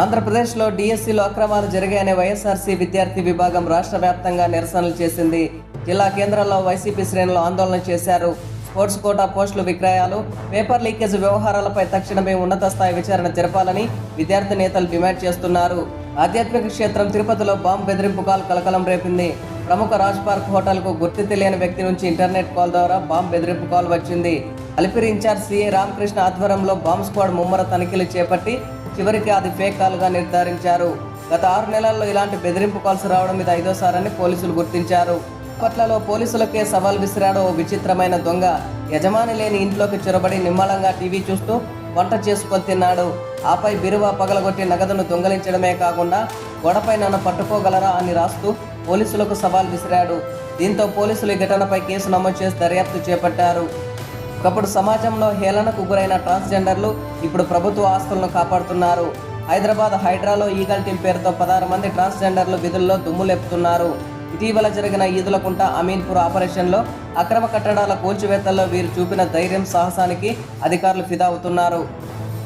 ఆంధ్రప్రదేశ్లో డిఎస్సీలో అక్రమాలు జరిగాయనే వైఎస్ఆర్సీ విద్యార్థి విభాగం రాష్ట్ర వ్యాప్తంగా నిరసనలు చేసింది. జిల్లా కేంద్రాల్లో వైసీపీ శ్రేణులు ఆందోళన చేశారు. స్పోర్ట్స్ కోటా పోస్టులు విక్రయాలు, పేపర్ లీకేజ్ వ్యవహారాలపై తక్షణమే ఉన్నత స్థాయి విచారణ జరపాలని విద్యార్థి నేతలు డిమాండ్ చేస్తున్నారు. ఆధ్యాత్మిక క్షేత్రం తిరుపతిలో బాంబు బెదిరింపు కాల్ కలకలం రేపింది. ప్రముఖ రాజ్ పార్క్ హోటల్కు గుర్తు తెలియని వ్యక్తి నుంచి ఇంటర్నెట్ కాల్ ద్వారా బాంబు బెదిరింపు కాల్ వచ్చింది. అలిపిరి ఇన్ఛార్జ్ సిఐ రామకృష్ణ ఆధ్వర్యంలో బాంబ్ స్క్వాడ్ ముమ్మర తనిఖీలు చేపట్టి చివరికి అది ఫేక్ కాల్గా నిర్ధారించారు. గత 6 నెలల్లో ఇలాంటి బెదిరింపు కాల్స్ రావడం ఇది 5వ పోలీసులు గుర్తించారు. అప్పట్లలో పోలీసులకే సవాల్ విసిరాడు ఓ విచిత్రమైన దొంగ. యజమాని లేని ఇంట్లోకి చొరబడి నిమ్మళంగా టీవీ చూస్తూ వంట చేసుకొని తిన్నాడు. ఆపై బిరువా పగలగొట్టి నగదును దొంగలించడమే కాకుండా గోడపై నన్ను పట్టుకోగలరా అని రాస్తూ పోలీసులకు సవాల్ విసిరాడు. దీంతో పోలీసులు ఈ ఘటనపై కేసు నమోదు చేసి దర్యాప్తు చేపట్టారు. ఒకప్పుడు సమాజంలో హేళనకు గురైన ట్రాన్స్జెండర్లు ఇప్పుడు ప్రభుత్వ ఆస్తులను కాపాడుతున్నారు. హైదరాబాద్ హైడ్రాలో ఈగల్ టీం పేరుతో 16 మంది ట్రాన్స్జెండర్లు విధుల్లో దుమ్ములేపుతున్నారు. ఇటీవల జరిగిన ఈదులకుంట అమీన్పూర్ ఆపరేషన్లో అక్రమ కట్టడాల కూల్చివేతల్లో వీరు చూపిన ధైర్యం సాహసానికి అధికారులు ఫిదా అవుతున్నారు.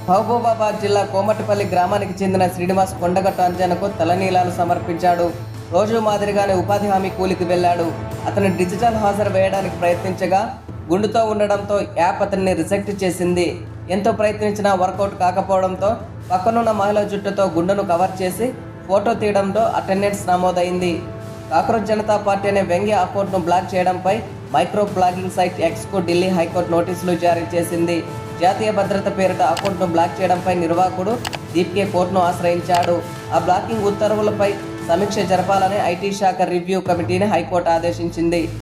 మహబూబాబాద్ జిల్లా కోమటిపల్లి గ్రామానికి చెందిన శ్రీనివాస్ కొండగట్టు అంజనకు తలనీలాలు సమర్పించాడు. రోజు మాదిరిగానే ఉపాధి హామీ కూలికి వెళ్లాడు. అతను డిజిటల్ హాజరు వేయడానికి ప్రయత్నించగా గుండుతో ఉండడంతో యాప్ అతన్ని రిజెక్ట్ చేసింది. ఎంతో ప్రయత్నించినా వర్కౌట్ కాకపోవడంతో పక్కనున్న మహిళ జుట్టుతో గుండెను కవర్ చేసి ఫోటో తీయడంతో అటెండెన్స్ నమోదైంది. కాక్రోచ్ జనతా పార్టీ అనే వ్యంగ్య అకౌంట్ను బ్లాక్ చేయడంపై మైక్రో బ్లాగింగ్ సైట్ ఎక్స్కు ఢిల్లీ హైకోర్టు నోటీసులు జారీ చేసింది. జాతీయ భద్రత పేరిట అకౌంట్ను బ్లాక్ చేయడంపై నిర్వాహకుడు దీప్కే కోర్టును ఆశ్రయించాడు. ఆ బ్లాకింగ్ ఉత్తర్వులపై సమీక్ష జరపాలని ఐటీ శాఖ రివ్యూ కమిటీని హైకోర్టు ఆదేశించింది.